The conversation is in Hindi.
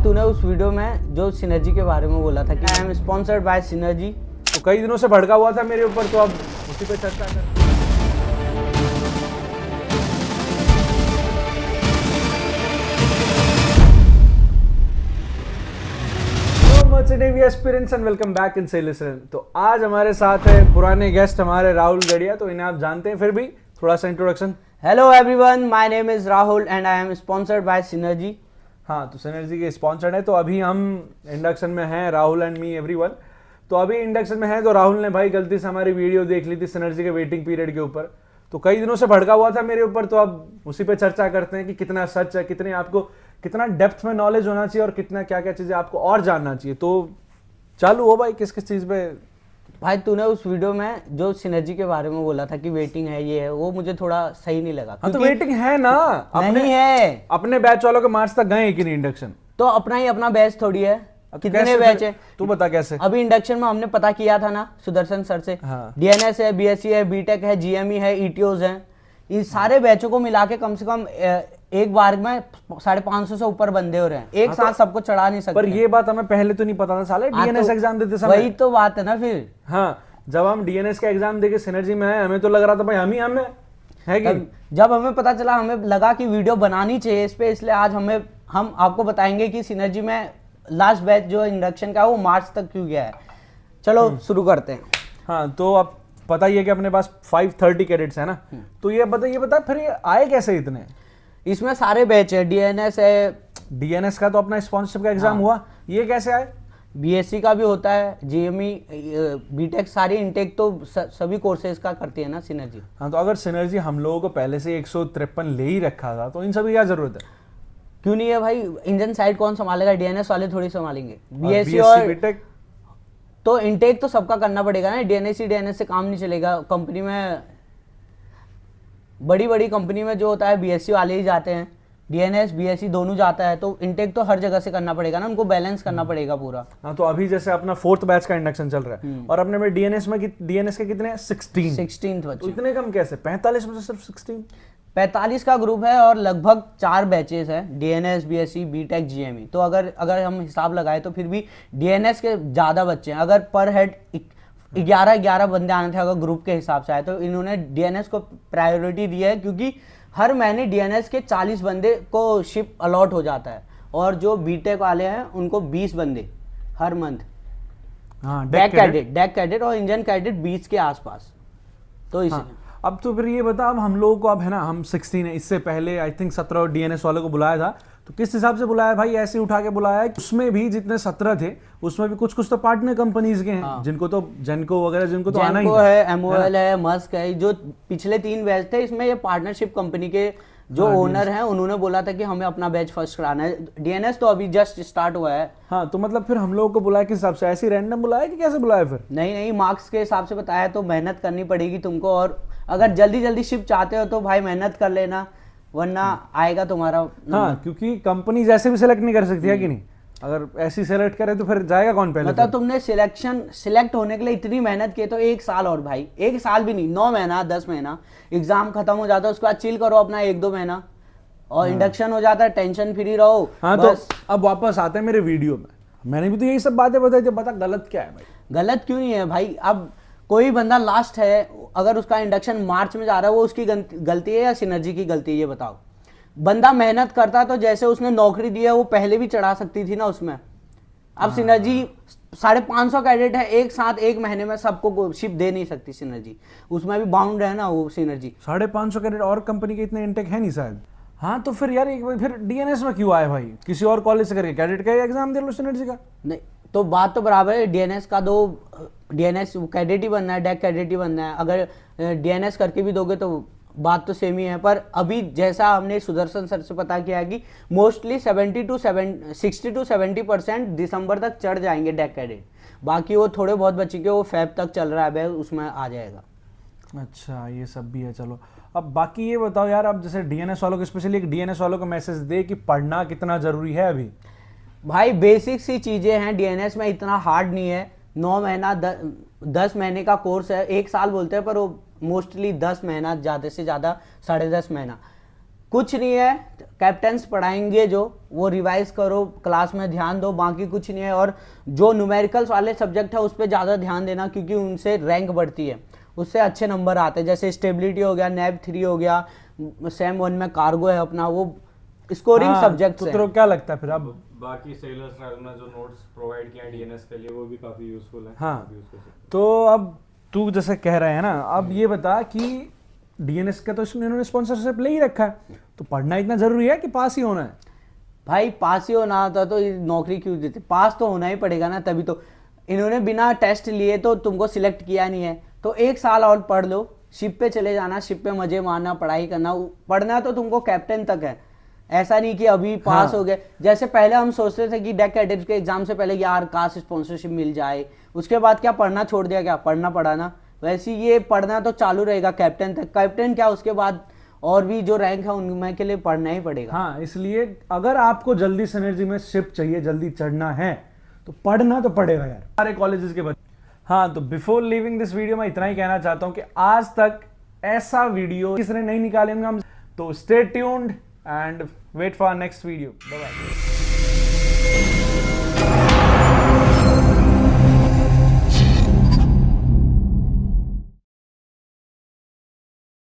तूने उस वीडियो में जो सिनर्जी के बारे में बोला था कि I am sponsored by synergy, तो कई दिनों से भड़का हुआ था मेरे ऊपर, तो अब उसी पे चर्चा कर। एस्पिरेंट्स एंड वेलकम बैक इन सेल लिसन। तो आज हमारे साथ है पुराने गेस्ट हमारे राहुल गढ़िया, तो इन्हें आप जानते हैं, फिर भी थोड़ा सा introduction. Hello everyone, my name is Rahul and I am sponsored by synergy. हाँ, तो सिनर्जी के स्पॉन्सर्ड है। तो अभी हम इंडक्शन में हैं, राहुल एंड मी एवरीवन। तो अभी इंडक्शन में है, तो राहुल ने भाई गलती से हमारी वीडियो देख ली थी सिनर्जी के वेटिंग पीरियड के ऊपर, तो कई दिनों से भड़का हुआ था मेरे ऊपर, तो अब उसी पे चर्चा करते हैं कि कितना सच है, कितने आपको कितना डेप्थ में नॉलेज होना चाहिए और कितना क्या क्या चीजें आपको और जानना चाहिए। तो चालू हो भाई, किस किस चीज पे। भाई तूने उस वीडियो में जो सिनर्जी के बारे में बोला था कि वेटिंग है, ये है वो, मुझे थोड़ा सही नहीं लगा। हाँ, तो वेटिंग है ना, नहीं है। अपने बैच वालों के मार्च तक गए कि नहीं इंडक्शन? तो अपना ही अपना बैच थोड़ी है, तो कितने बैच है तू बता कैसे। अभी इंडक्शन में हमने पता किया था ना सुदर्शन सर से। हाँ। डीएनएस है, बीएससी है, बीटेक है, जीएमई है, ईटीओज है, इन सारे बैचों को मिला के कम से कम एक बार में 550 से ऊपर बंदे हो रहे हैं। एक साथ सबको चढ़ा नहीं सकते। पर ये बात हमें पहले तो नहीं पता था साले, डीएनएस एग्जाम देते समय। वही तो बात है ना फिर। हाँ, जब हम डीएनएस का एग्जाम देके सिनर्जी में आए, हमें तो लग रहा था भाई हम है कि। जब हमें पता चला, हमें लगा कि वीडियो बनानी चाहिए इस पे, इसलिए आज हम आपको बताएंगे कि सिनर्जी में लास्ट बैच जो इंडक्शन का है वो मार्च तक क्यों गया है। चलो शुरू करते हैं। हाँ, तो अब पता ही है कि अपने पास 530 कैडेट्स है ना, तो ये बता फिर ये आए कैसे इतने? इसमें सारे बैच है, डीएनएस है। डीएनएस का तो अपना स्पॉन्सरशिप का एग्जाम हुआ, ये कैसे आए? बीएससी का भी होता है, जीएमई, बीटेक, सारी इनटेक तो सभी कोर्सेज का करती है ना सिनर्जी। हाँ, तो अगर सिनर्जी हम लोगों को पहले से 153 ले ही रखा था, तो इन सभी क्या जरूरत है? क्यों नहीं है भाई? इंजन साइड कौन संभालेगा? डीएनएस वाले थोड़ी संभालेंगे। बीएससी और बीटेक तो इनटेक तो सबका करना पड़ेगा ना। डीएनएस से काम नहीं चलेगा। कंपनी में, बड़ी कंपनी में जो होता है बीएससी वाले ही जाते हैं, डीएनएस बीएससी दोनों जाता है, तो इनटेक तो हर जगह से करना पड़ेगा ना, उनको बैलेंस करना पड़ेगा पूरा। हाँ, तो अभी जैसे अपना 4th बैच का इंडक्शन चल रहा है और अपने में डीएनएस के कितने हैं? 16 बच्चे। इतने कम कैसे? 45 में से सिर्फ 16? 45 का ग्रुप है और लगभग 4 बैचेस हैं, डीएनएस, बीएससी, बीटेक, जीएमई। तो अगर हम हिसाब लगाए तो फिर भी डीएनएस के ज़्यादा बच्चे हैं। अगर पर हेड 11 बंदे आने थे अगर ग्रुप के हिसाब से आए, तो इन्होंने डीएनएस को प्रायोरिटी दी है, क्योंकि हर महीने डीएनएस के 40 बंदे को शिप अलॉट हो जाता है, और जो बीटेक वाले हैं उनको 20 बंदे हर मंथ। हाँ, डेक कैडेट और इंजन कैडेट 20 के आसपास। तो इसे अब तो फिर ये बता, अब हम लोगों को, अब है ना, हम 16 है, इससे पहले आई थिंक 17 डीएनएस वालों को बुलाया था, तो किस हिसाब से बुलाया भाई? ऐसे उठा के बुलाया है। उसमें भी जितने 17 थे, उसमें भी कुछ तो पार्टनर कंपनीज के हैं। हाँ। जिनको तो जेनको वगैरह, जिनको तो आना ही है, एमओएल है, मस्क है। जो पिछले 3 बैच थे, इसमें ये पार्टनरशिप कंपनी के जो ओनर हैं, उन्होंने बोला था कि हमें अपना बैच फर्स्ट कराना है। डीएनएस तो अभी जस्ट स्टार्ट हुआ है। हाँ, तो मतलब फिर हम लोगों को बुलाया किस हिसाब से? ऐसे रैंडम बुलाया कि कैसे बुलाया फिर? नहीं, मार्क्स के हिसाब से बताया। तो मेहनत करनी पड़ेगी तुमको, और अगर जल्दी शिप चाहते हो तो भाई मेहनत कर लेना, वरना आएगा तुम्हारा। हाँ, क्योंकि कंपनी जैसे भी सेलेक्ट नहीं कर सकती है कि नहीं। अगर ऐसी सेलेक्ट करे तो फिर जाएगा कौन पहले? मतलब तुमने सिलेक्ट होने के लिए इतनी मेहनत की, तो 1 साल, और भाई 1 साल भी नहीं, 9 महीना 10 महीना, एग्जाम खत्म हो जाता है, उसके बाद चिल करो अपना 1-2 महीना, और इंडक्शन हो जाता है, टेंशन फ्री रहो। हाँ, तो अब वापस आते हैं मेरे वीडियो में। मैंने भी तो यही सब बातें बताई थी, बता गलत क्या है भाई? गलत क्यों नहीं है भाई? अब कोई बंदा लास्ट है, अगर उसका इंडक्शन मार्च में जा रहा है, वो उसकी गलती है या सिनर्जी की गलती है? ये बताओ। बंदा मेहनत करता तो जैसे उसने नौकरी दी है, वो पहले भी चढ़ा सकती थी ना उसमें। अब सिनर्जी 550 कैडेट है, एक साथ 1 महीने में सबको शिप दे नहीं सकती सिनर्जी, उसमें भी बाउंड है ना वो सिनर्जी। 550 कैडेट और कंपनी के इतने इंटेक है नहीं शायद। हाँ, तो फिर यार फिर डीएनएस में क्यों आए भाई? किसी और कॉलेज से करके कैडेट का एग्जाम दे लो सिनर्जी का। नहीं, तो बात तो बराबर है। डीएनएस का दो, डीएनएस कैडेट ही बनना है, डेक कैडेट ही बनना है। अगर डीएनएस करके भी दोगे तो बात तो सेम ही है। पर अभी जैसा हमने सुदर्शन सर से पता किया है कि मोस्टली 60 to 70% दिसंबर तक चढ़ जाएंगे डेक कैडेट। बाकी वो थोड़े बहुत बच्चे के वो फेब तक चल रहा है, उसमें आ जाएगा। अच्छा, ये सब भी है। चलो, अब बाकी ये बताओ यार, अब जैसे डीएनएस वालों को, स्पेशली एक डीएनएस वालों को मैसेज दे कि पढ़ना कितना जरूरी है अभी। भाई बेसिक सी चीजें हैं, डीएनएस में इतना हार्ड नहीं है। 9 महीना 10 महीने का कोर्स है, 1 साल बोलते हैं, पर वो मोस्टली 10 महीना, ज़्यादा से ज़्यादा 10.5 महीना। कुछ नहीं है, कैप्टन्स पढ़ाएंगे जो, वो रिवाइज करो, क्लास में ध्यान दो, बाकी कुछ नहीं है। और जो न्यूमेरिकल्स वाले सब्जेक्ट है उस पर ज़्यादा ध्यान देना, क्योंकि उनसे रैंक बढ़ती है, उससे अच्छे नंबर आते हैं। जैसे स्टेबिलिटी हो गया, नैब 3 हो गया, सेम 1 में कार्गो है अपना, वो स्कोरिंग सब्जेक्ट तो तेरे को क्या लगता है फिर अब? बाकी सेलर्स ट्रायल में जो नोट्स प्रोवाइड किया डीएनएस के लिए वो भी काफी यूजफुल है। हाँ, काफी use कर सकते हैं। तो अब तू जैसे कह रहा है ना, अब ये बता कि डीएनएस का तो इसमें इन्होंने स्पॉन्सरशिप ले ही रखा है, तो पढ़ना इतना जरूरी है कि पास ही होना है? भाई पास ही होना होता तो ये नौकरी क्यों देते? पास तो होना ही पड़ेगा ना, तभी तो। इन्होंने बिना टेस्ट लिए तो तुमको सिलेक्ट किया नहीं है, तो 1 साल और पढ़ लो, शिप पे चले जाना, शिप पे मजे मारना, पढ़ाई करना। पढ़ना तो तुमको कैप्टन तक है, ऐसा नहीं कि अभी पास हो गए। जैसे पहले हम सोचते थे कि डेक कैडेट्स के एग्जाम से पहले यार काश स्पॉन्सरशिप मिल जाए, उसके बाद क्या पढ़ना छोड़ दिया, क्या पढ़ना पड़ा ना? वैसे ही ये पढ़ना तो चालू रहेगा कैप्टन तक। कैप्टन क्या, उसके बाद और भी जो रैंक है उनमें के लिए पढ़ना ही पड़ेगा। हाँ, इसलिए अगर आपको जल्दी सिनर्जी में शिप चाहिए, जल्दी चढ़ना है, तो पढ़ना तो पड़ेगा यार, सारे कॉलेजेस के बच्चे। हाँ, तो बिफोर लिविंग दिस वीडियो मैं इतना ही कहना चाहता हूँ कि आज तक ऐसा वीडियो किसी ने नहीं निकाले हम, तो stay tuned and wait for next video. Bye bye.